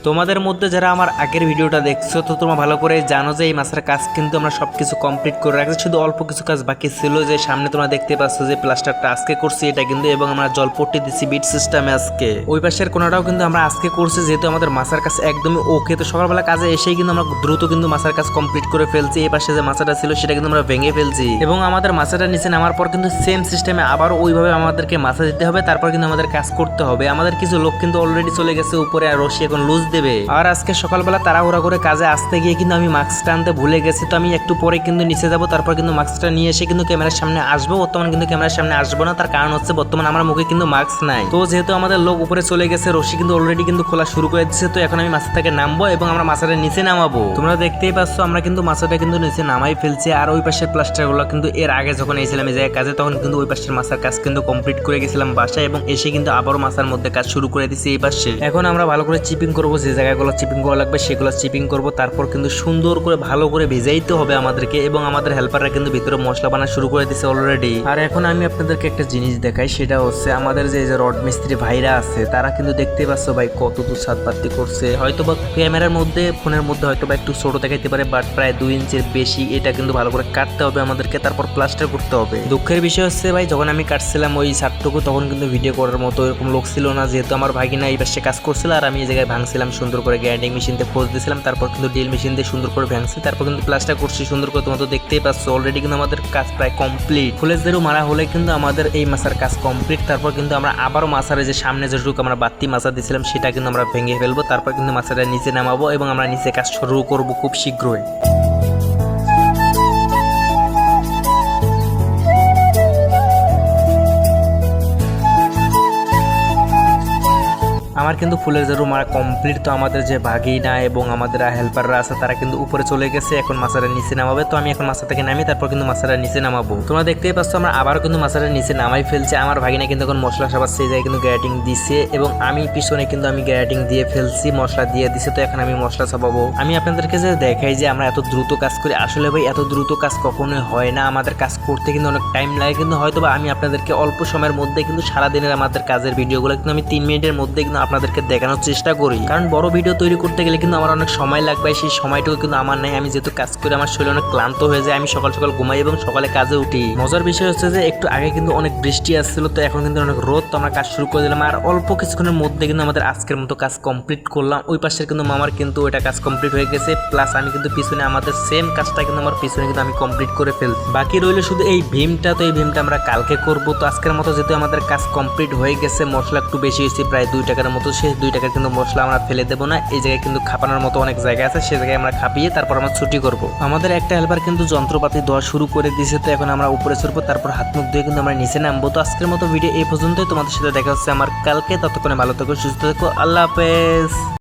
তোমাদের মধ্যে যারা আমার আগের ভিডিওটা দেখছো তো তোমরা ভালো করে জানো যে এই মাছের কাজ কিন্তু আমরা সবকিছু কমপ্লিট করে রাখছি, শুধু অল্প কিছু কাজ বাকি ছিল। যে সামনে তোমরা দেখতে পাচ্ছ যে প্লাস্টারটা আজকে করছি এটা কিন্তু, এবং আমরা জলপট্টি দিচ্ছি বিট সিস্টেমে আজকে। ওই পাশের কোনাটাও কিন্তু আমরা আজকে করছি, যেহেতু আমাদের মাছের কাজ একদমই ওকে। তো সকালবেলা কাজে এসেই কিন্তু আমরা দ্রুত কিন্তু মাছের কাজ কমপ্লিট করে ফেলছি। এই পাশে যে মাছটা ছিল সেটা কিন্তু আমরা ভেঙে ফেলছি, এবং আমাদের মাছটা নিচে নামার পর কিন্তু সেম সিস্টেমে আবার ওইভাবে আমাদেরকে মাছা দিতে হবে, তারপর কিন্তু আমাদের কাজ করতে হবে। আমাদের কিছু লোক কিন্তু অলরেডি চলে গেছে উপরে, আর রশি এখন লুজ দেবে। আর আজকে সকালবেলা তাড়াহুড়া করে কাজে আসতে গিয়ে কিন্তু আমি মাস্কটা আনতে ভুলে গেছি। তো আমি একটু পরে কিন্তু নিচে যাব, তারপর কিন্তু মাস্কটা নিয়ে এসে কিন্তু ক্যামেরার সামনে আসবো। বর্তমান কিন্তু ক্যামেরার সামনে আসবো না, তার কারণ হচ্ছে বর্তমান আমার মুখে কিন্তু মাস্ক নাই। তো যেহেতু আমাদের লোক উপরে চলে গেছে, রশি কিন্তু অলরেডি কিন্তু খোলা শুরু করে দিচ্ছে। তো এখন আমি মাছা থেকে নামবো এবং আমরা মাছাটা নিচে নামাবো। তোমরা দেখতেই পাচ্ছ আমরা কিন্তু মাছাটা কিন্তু নিচে নামাই ফেলছি। আর ওই পাশের প্লাস্টারগুলো কিন্তু এর আগে যখন এসেছিলাম এই জায়গায় কাজে, তখন কিন্তু ওই পাশের মাছার কাজ কিন্তু কমপ্লিট করে গেছিলাম বাসায়, এবং এসে কিন্তু আবারও মাছার মধ্যে কাজ শুরু করে দিচ্ছি এই পাশে। এখন আমরা ভালো করে চিপিং করবো, যে জায়গাগুলো চিপিং করা লাগবে সেগুলো চিপিং করব। তারপর কিন্তু সুন্দর করে ভালো করে ভেজাইতে হবে আমাদেরকে, এবং আমাদের হেল্পাররা কিন্তু ভিতরে মশলা বানা শুরু করে দিচ্ছে অলরেডি। আর এখন আমি আপনাদেরকে একটা জিনিস দেখাই, সেটা হচ্ছে আমাদের যে রড মিস্ত্রি ভাইরা আছে তারা কিন্তু দেখতে পাচ্ছ ভাই কত দূর ছাদ বাতি করছে। হয়তো বা ক্যামেরার মধ্যে ফোনের মধ্যে হয়তো বা একটু ছোট দেখাইতে পারে, বাট প্রায় 2 ইঞ্চির বেশি। এটা কিন্তু ভালো করে কাটতে হবে আমাদেরকে, তারপর প্লাস্টার করতে হবে। দুঃখের বিষয় হচ্ছে ভাই, যখন আমি কাটছিলাম ওই ছাদটুকু তখন কিন্তু ভিডিও করার মতো এরকম লোক ছিল না, যেহেতু আমার ভাগিনা এই পাশে কাজ করছিল আর আমি এই জায়গায় ভাঙছিলাম সুন্দর করে, গ্রাইন্ডিং মেশিন দিয়ে খোঁজ দিয়েছিলাম, তারপর কিন্তু ড্রিল মেশিন দিয়ে সুন্দর করে ভাঙছি, তারপর কিন্তু প্লাস্টার করছি সুন্দর করে। তোমরা তো দেখতেই পাচ্ছ অলরেডি কিন্তু আমাদের কাজ প্রায় কমপ্লিট। ফুলের জেরু মারা হলে কিন্তু আমাদের এই মাছার কাজ কমপ্লিট। তারপর কিন্তু আমরা আবারও মাছারে যে সামনে যেটুকু আমরা বাতি মাছা দিয়েছিলাম সেটা কিন্তু আমরা ভেঙে ফেলবো, তারপর কিন্তু মাছাটা নিচে নামাবো এবং আমরা নিচে কাজ শুরু করবো খুব শীঘ্রই। আমার কিন্তু ফুলের জেরু মারা কমপ্লিট। তো আমাদের যে ভাগিনা এবং আমাদের হেল্পাররা আছে তারা কিন্তু উপরে চলে গেছে, এখন মাছাটা নিচে নামাবে। তো আমি এখন মাছা থেকে নামি, তারপর কিন্তু মাছাটা নিচে নামাবো। তোমরা দেখতেই পাচ্ছ আমরা আবারও কিন্তু মাছাটা নিচে নামাই ফেলছে। আমার ভাগিনা কিন্তু এখন মশলা সাবাস সেই জায়গায় কিন্তু গ্যাটিং দিছে, এবং আমি পিছনে কিন্তু আমি গ্যাটিং দিয়ে ফেলছি, মশলা দিয়ে দিছে। তো এখন আমি মশলা চাপাবো। আমি আপনাদেরকে যে দেখাই যে আমরা এত দ্রুত কাজ করি, আসলে ভাই এত দ্রুত কাজ কখনোই হয় না। আমাদের কাজ করতে কিন্তু অনেক টাইম লাগে, কিন্তু হয়তো বা আমি আপনাদেরকে অল্প সময়ের মধ্যে কিন্তু সারাদিনের আমাদের কাজের ভিডিওগুলো কিন্তু আমি 3 মিনিটের মধ্যে কিন্তু আপনাদেরকে দেখানোর চেষ্টা করি। কারণ বড় ভিডিও তৈরি করতে গেলে কিন্তু আমার অনেক সময় লাগবে, সেই সময়টুকু কিন্তু আমার নাই। আমি যেহেতু কাজ করে আমার শরীর অনেক ক্লান্ত হয়ে যায়, আমি সকাল সকাল ঘুমাই এবং সকালে কাজে উঠি। মজার বিষয় হচ্ছে যে একটু আগে কিন্তু অনেক বৃষ্টি আসছিল, তো এখন কিন্তু অনেক রোদ। তো আমরা কাজ শুরু করে দিলাম, আর অল্প কিছুক্ষণের মধ্যে কিন্তু আমাদের আজকের মতো কাজ কমপ্লিট করলাম। ওই পাশের কিন্তু মামার কিন্তু ওইটা কাজ কমপ্লিট হয়ে গেছে, প্লাস আমি কিন্তু পিছনে আমাদের সেম কাজটা কিন্তু আমার পিছনে কিন্তু আমি কমপ্লিট করে ফেলছি। বাকি রইলো শুধু এই ভীমটা। তো এই ভীমটা আমরা কালকে করব। তো আজকের মতো যেহেতু আমাদের কাজ কমপ্লিট হয়ে গেছে, মশলা একটু বেশি হয়েছে প্রায় 2 টাকার মতো, সেই 2 টাকার কিন্তু মশলা আমরা ফেলে দেবো না। এই জায়গায় কিন্তু খাপানোর মতো অনেক জায়গা আছে, সেই জায়গায় আমরা খাপিয়ে তারপর আমরা ছুটি করব। আমাদের একটা হেল্পার কিন্তু যন্ত্রপাতি দেওয়া শুরু করে দিয়েছে, তো এখন আমরা উপরে চড়বো, তারপর হাত মুখ ধুয়ে কিন্তু আমরা নিচে নামবো। তো আজকের মতো ভিডিও এই পর্যন্তই। তোমাদের সাথে দেখা হচ্ছে আমার কালকে। ততক্ষণে ভালো থেকো, সুস্থ থেকো, আল্লাহ হাফেজ।